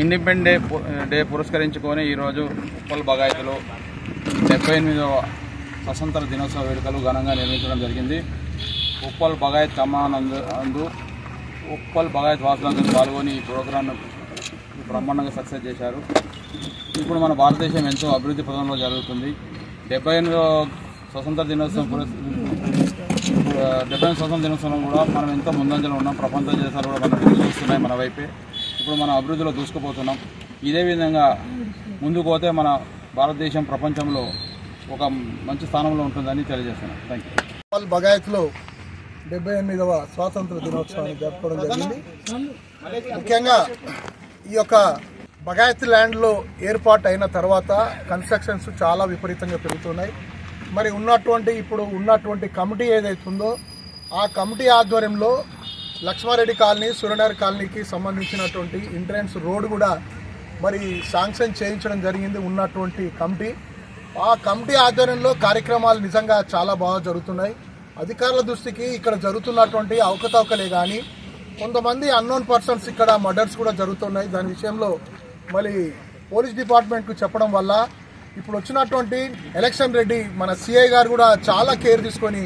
Independent day పురస్కరించుకొని ఈరోజు ఉప్పల్ బగాయత్లో 78వ స్వతంత్ర దినోత్సవ వేడుకలు ఘనంగా నిర్వహించడం జరిగింది. ఉప్పల్ బగాయత్ కమానందు ఉప్పల్ బగాయత్ వాసులందరూ పాల్గొని ఈ ప్రోగ్రాంను బ్రహ్మాండంగా సక్సెస్ చేశారు. ఇప్పుడు మన భారతదేశం ఎంతో అభివృద్ధి పదంలో జరుగుతుంది. 78వ స్వతంత్ర దినోత్సవం కూడా మనం ఎంతో ముందంజలో ఉన్నాం. ప్రపంచ దేశాలు కూడా మనం చూస్తున్నాయి మన వైపే. ఇప్పుడు మనం అభివృద్ధిలో దూసుకుపోతున్నాం. ఇదే విధంగా ముందుకు పోతే మన భారతదేశం ప్రపంచంలో ఒక మంచి స్థానంలో ఉంటుందని తెలియజేస్తున్నాం. Thank you. ఉప్పల్ బగాయత్లో 78వ స్వాతంత్ర దినోత్సవాన్ని జరుపుకోవడం జరిగింది. ముఖ్యంగా ఈ యొక్క బగాయత్ ల్యాండ్లో ఏర్పాటు అయిన తర్వాత కన్స్ట్రక్షన్స్ చాలా విపరీతంగా పెరుగుతున్నాయి. మరి ఇప్పుడు ఉన్నటువంటి కమిటీ ఏదైతుందో ఆ కమిటీ ఆధ్వర్యంలో లక్ష్మారెడ్డి కాలనీ, సూర్యనగర్ కాలనీకి సంబంధించినటువంటి ఎంట్రన్స్ రోడ్ కూడా మరి శాంక్షన్ చేయించడం జరిగింది ఉన్నటువంటి కమిటీ. ఆ కమిటీ ఆధ్వర్యంలో కార్యక్రమాలు నిజంగా చాలా బాగా జరుగుతున్నాయి. అధికారుల దృష్టికి ఇక్కడ జరుగుతున్నటువంటి అవకతవకలే కానీ కొంతమంది అన్నోన్ పర్సన్స్ ఇక్కడ మర్డర్స్ కూడా జరుగుతున్నాయి. దాని విషయంలో మరి పోలీస్ డిపార్ట్మెంట్కు చెప్పడం వల్ల ఇప్పుడు వచ్చినటువంటి ఎలక్షన్ రెడ్డి మన సిఐ గారు కూడా చాలా కేర్ తీసుకొని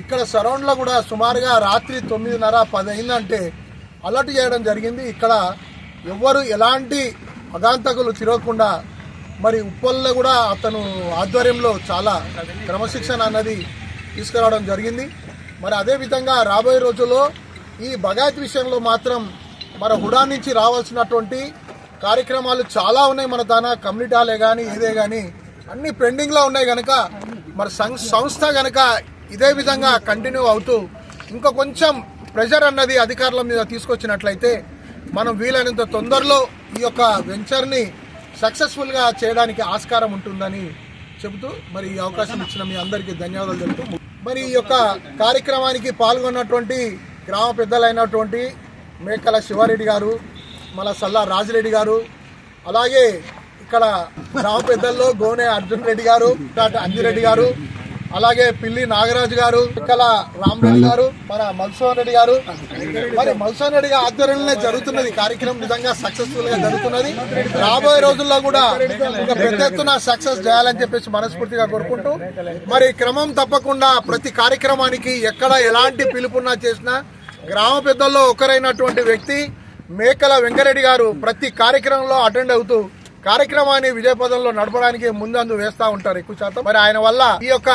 ఇక్కడ సరౌండ్లో కూడా సుమారుగా రాత్రి 9:30-10 అయిందంటే అలర్ట్ చేయడం జరిగింది. ఇక్కడ ఎవ్వరు ఎలాంటి అగాంతకులు తిరగకుండా మరి ఉప్పల్లో కూడా అతను ఆధ్వర్యంలో చాలా క్రమశిక్షణ అన్నది తీసుకురావడం జరిగింది. మరి అదేవిధంగా రాబోయే రోజుల్లో ఈ బగాయత్ విషయంలో మాత్రం మన హుడా నుంచి రావాల్సినటువంటి కార్యక్రమాలు చాలా ఉన్నాయి. మన దాని కమ్యూనిటీ హాలే కానీ ఏదే కానీ అన్ని పెండింగ్లో ఉన్నాయి కనుక మరి సంస్థ కనుక ఇదే విధంగా కంటిన్యూ అవుతూ ఇంకా కొంచెం ప్రెషర్ అన్నది అధికారుల మీద తీసుకొచ్చినట్లయితే మనం వీలైనంత తొందరలో ఈ యొక్క వెంచర్ని సక్సెస్ఫుల్గా చేయడానికి ఆస్కారం ఉంటుందని చెబుతూ మరి ఈ అవకాశం ఇచ్చిన మీ అందరికీ ధన్యవాదాలు తెలుపుతూ మరి ఈ యొక్క కార్యక్రమానికి పాల్గొన్నటువంటి గ్రామ పెద్దలైనటువంటి మేకల శివారెడ్డి గారు, మన సల్లా రాజిరెడ్డి గారు, అలాగే ఇక్కడ గ్రామ పెద్దల్లో గోనె అర్జున్ రెడ్డి గారు, అంజిరెడ్డి గారు, అలాగే పిల్లి నాగరాజు గారు, ఇక్కడ రామరెడ్డి గారు, మన మల్సోన్ రెడ్డి గారు, మరి మల్సోన్ రెడ్డి గారి ఆధ్వర్యంలో జరుగుతున్నది కార్యక్రమం నిజంగా సక్సెస్ఫుల్ గా జరుగుతున్నది. రాబోయే రోజుల్లో కూడా ఇంకా పెద్ద ఎత్తున సక్సెస్ చేయాలని చెప్పేసి మనస్ఫూర్తిగా కోరుకుంటూ మరి క్రమం తప్పకుండా ప్రతి కార్యక్రమానికి ఎక్కడ ఎలాంటి పిలుపున్నా చేసినా గ్రామ పెద్దల్లో ఒకరైనటువంటి వ్యక్తి మేకల వెంకరెడ్డి గారు ప్రతి కార్యక్రమంలో అటెండ్ అవుతూ కార్యక్రమాన్ని విజయపదంలో నడపడానికి ముందందు వేస్తా ఉంటారు ఎక్కువ శాతం. మరి ఆయన వల్ల ఈ యొక్క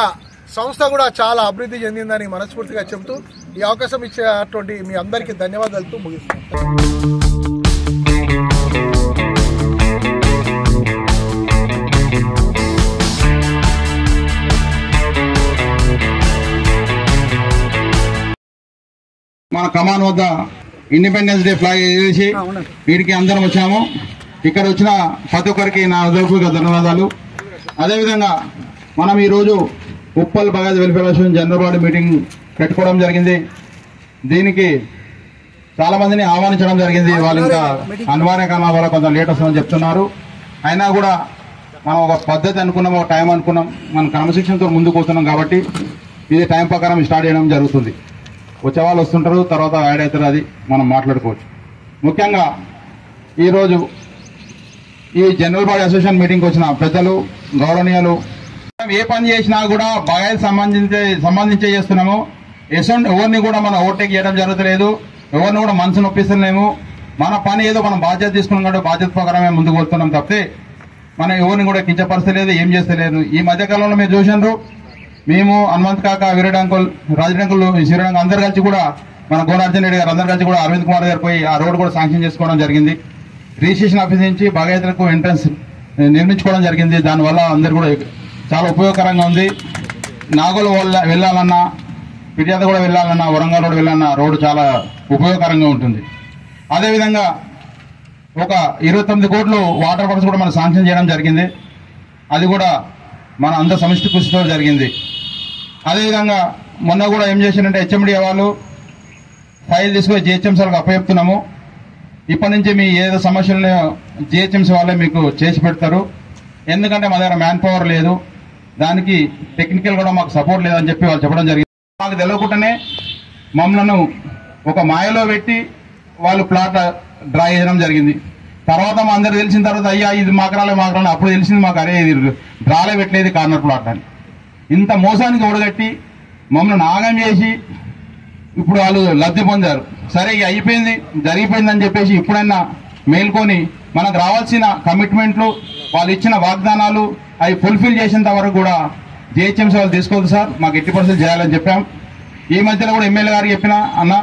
సంస్థ కూడా చాలా అభివృద్ధి చెందిందని మనస్ఫూర్తిగా చెబుతూ ఈ అవకాశం ఇచ్చేటువంటి మీ అందరికీ ధన్యవాదాలతో ముగిస్తున్నాను. మన కమాన్ వద్ద ఇండిపెండెన్స్ డే ఫ్లాగ్ ఎగరేసి వీడికి అందరం వచ్చాము. ఇక్కడ వచ్చిన ప్రతి ఒక్కరికి నా హృదయపూర్వక ధన్యవాదాలు. అదేవిధంగా మనం ఈరోజు Uppal Bagayat welfare association general body meeting పెట్టుకోవడం జరిగింది. దీనికి చాలా మందిని ఆహ్వానించడం జరిగింది. వాళ్ళు ఇంకా అనివార్య కారణాల వల్ల కొంత లేట్ వస్తుందని చెప్తున్నారు. అయినా కూడా మనం ఒక పద్ధతి అనుకున్నాం, ఒక టైం అనుకున్నాం, మనం క్రమశిక్షణతో ముందుకు పోతున్నాం కాబట్టి ఇది టైం ప్రకారం స్టార్ట్ చేయడం జరుగుతుంది. వచ్చేవాళ్ళు వస్తుంటారు, తర్వాత యాడ్ అవుతారు, అది మనం మాట్లాడుకోవచ్చు. ముఖ్యంగా ఈరోజు ఈ జనరల్ బాడీ అసోసియేషన్ మీటింగ్కి వచ్చిన పెద్దలు, గౌరవనీయులు, ఏ పని చేసినా కూడా బగాయికి సంబంధించే చేస్తున్నాము. ఎవరిని కూడా మనం ఓవర్టేక్ చేయడం జరుగుతలేదు, ఎవరిని కూడా మనసు నొప్పిస్తలేము. మన పని ఏదో మనం బాధ్యత తీసుకున్నాం కాబట్టి బాధ్యత ప్రకారమే ముందుకు వెళ్తున్నాం తప్పితే మనం ఎవరిని కూడా కించపరచలేదు, ఏం చేస్తలేదు. ఈ మధ్యకాలంలో మీరు చూసినారు, మేము హనుమంత్ కాక వీరడంకుల్, రాజడంకుల్, శ్రీరంగ అందరు కలిసి కూడా మన గోనార్జన్ రెడ్డి గారు అందరు కలిసి కూడా అరవింద్ కుమార్ గారు పోయి ఆ రోడ్ కూడా శాంక్షన్ చేసుకోవడం జరిగింది. రిజిస్ట్రేషన్ ఆఫీస్ నుంచి బగాయతులకు ఎంట్రన్స్ నిర్మించుకోవడం జరిగింది. దానివల్ల అందరు కూడా చాలా ఉపయోగకరంగా ఉంది. నాగోల్ వెళ్ళాలన్నా, పిర్యాద కూడా వెళ్ళాలన్నా, వరంగల్ రోడ్ వెళ్ళాలన్నా రోడ్డు చాలా ఉపయోగకరంగా ఉంటుంది. అదేవిధంగా ఒక 29 కోట్లు వాటర్ వర్క్స్ కూడా మనం శాంక్షన్ చేయడం జరిగింది. అది కూడా మన అందరి సమిష్టి కృషితో జరిగింది. అదేవిధంగా మొన్న కూడా ఏం చేశారంటే హెచ్ఎండి వాళ్ళు ఫైల్ తీసుకొని జిహెచ్ఎంసీలకు అప్పచెప్తున్నాము. ఇప్పటి నుంచి మీ ఏదో సమస్యలను జిహెచ్ఎంసీ వాళ్ళే మీకు చేసి పెడతారు. ఎందుకంటే మా దగ్గర మ్యాన్ పవర్ లేదు, దానికి టెక్నికల్ కూడా మాకు సపోర్ట్ లేదని చెప్పి వాళ్ళు చెప్పడం జరిగింది. మాకు తెలియకుండానే మమ్మల్ని ఒక మాయలో పెట్టి వాళ్ళు ప్లాట్ డ్రా చేయడం జరిగింది. తర్వాత మా అందరు తెలిసిన తర్వాత అయ్యా ఇది మాకరాలే అప్పుడు తెలిసింది మాకు, అరే ఇది డ్రాలే పెట్టలేదు కార్నర్ ప్లాట్ అని. ఇంత మోసానికి ఓడగట్టి మమ్మల్ని ఆగం చేసి ఇప్పుడు వాళ్ళు లబ్ధి పొందారు. సరే ఇక అయిపోయింది, జరిగిపోయిందని చెప్పేసి ఇప్పుడైనా మేల్కొని మనకు రావాల్సిన కమిట్మెంట్లు, వాళ్ళు ఇచ్చిన వాగ్దానాలు అవి ఫుల్ఫిల్ చేసేంత వరకు కూడా జిహెచ్ఎంసీ వాళ్ళు తీసుకోవద్దు సార్, మాకు ఎట్టి పరిస్థితులు చేయాలని చెప్పాం. ఈ మధ్యలో కూడా ఎమ్మెల్యే గారికి చెప్పినా, అన్న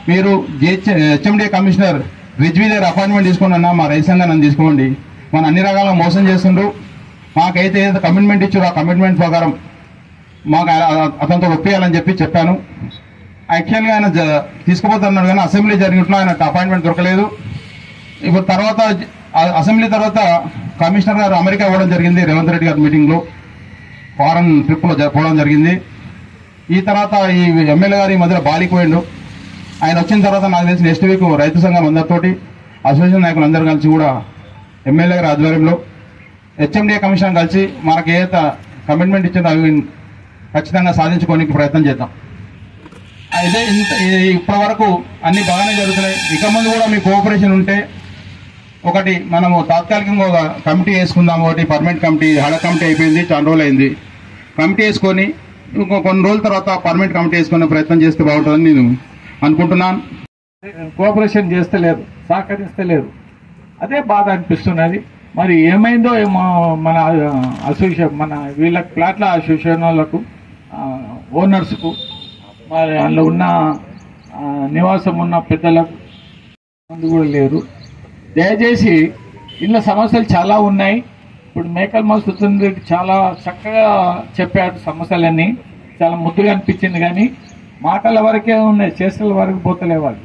మీరు హెచ్ఎండి కమిషనర్ రిజ్వీ దగ్గర అపాయింట్మెంట్ తీసుకోండి అన్న, మా రైతు సంఘాన్ని తీసుకోండి, మన అన్ని రకాల మోసం చేస్తుండ్రు, మాకైతే ఏదైతే కమిట్మెంట్ ఇచ్చారో ఆ కమిట్మెంట్ ప్రకారం మాకు అతనితో ఒప్పేయాలని చెప్పాను. యాక్చువల్గా ఆయన తీసుకుపోతున్నాడు కానీ అసెంబ్లీ జరిగినట్లు ఆయన అపాయింట్మెంట్ దొరకలేదు. ఇప్పుడు తర్వాత అసెంబ్లీ తర్వాత కమిషనర్ గారు అమెరికా పోవడం జరిగింది, రేవంత్ రెడ్డి గారి మీటింగ్లో ఫారెన్ ట్రిప్లో పోవడం జరిగింది. ఈ తర్వాత ఈ ఎమ్మెల్యే గారు ఈ మధ్యలో బాలికి పోయిండు. ఆయన వచ్చిన తర్వాత నాకు తెలిసి నెక్స్ట్ వీక్ రైతు సంఘం అందరితోటి అసోసియేషన్ నాయకులు అందరూ కలిసి కూడా ఎమ్మెల్యే గారి ఆధ్వర్యంలో హెచ్ఎండిఏ కమిషన్ కలిసి మనకు ఏదైతే కమిట్మెంట్ ఇచ్చిందో అవి ఖచ్చితంగా సాధించుకోవడానికి ప్రయత్నం చేద్దాం. అయితే ఇప్పటి వరకు అన్ని బాగానే జరుగుతున్నాయి. ఇక ముందు కూడా మీ కోఆపరేషన్ ఉంటే ఒకటి మనము తాత్కాలికంగా ఒక కమిటీ వేసుకుందాం. ఒకటి పర్మనెంట్ కమిటీ, హడ కమిటీ అయిపోయింది, చాలా రోజులు అయింది. కమిటీ వేసుకొని కొన్ని రోజుల తర్వాత పర్మనెంట్ కమిటీ వేసుకునే ప్రయత్నం చేస్తే బాగుంటుందని నేను అనుకుంటున్నాను. కోఆపరేషన్ చేస్తలేరు, సహకరిస్తలేరు, అదే బాధ అనిపిస్తున్నది. మరి ఏమైందో ఏమో మన అసోసియేషన్, మన వీళ్ళ ప్లాట్ల అసోసియేషన్ వాళ్ళకు, ఓనర్స్కు, మరి అందులో ఉన్న నివాసం ఉన్న పెద్దలకు మంది కూడా లేరు. దయచేసి ఇంట్లో సమస్యలు చాలా ఉన్నాయి. ఇప్పుడు మేకల్ మధుసూదన్ రెడ్డి చాలా చక్కగా చెప్పాడు, సమస్యలన్నీ చాలా ముద్దుగా అనిపించింది. కానీ మాటల వరకే ఉన్నాయి, చేష్టల వరకు పోతలే వాళ్ళు.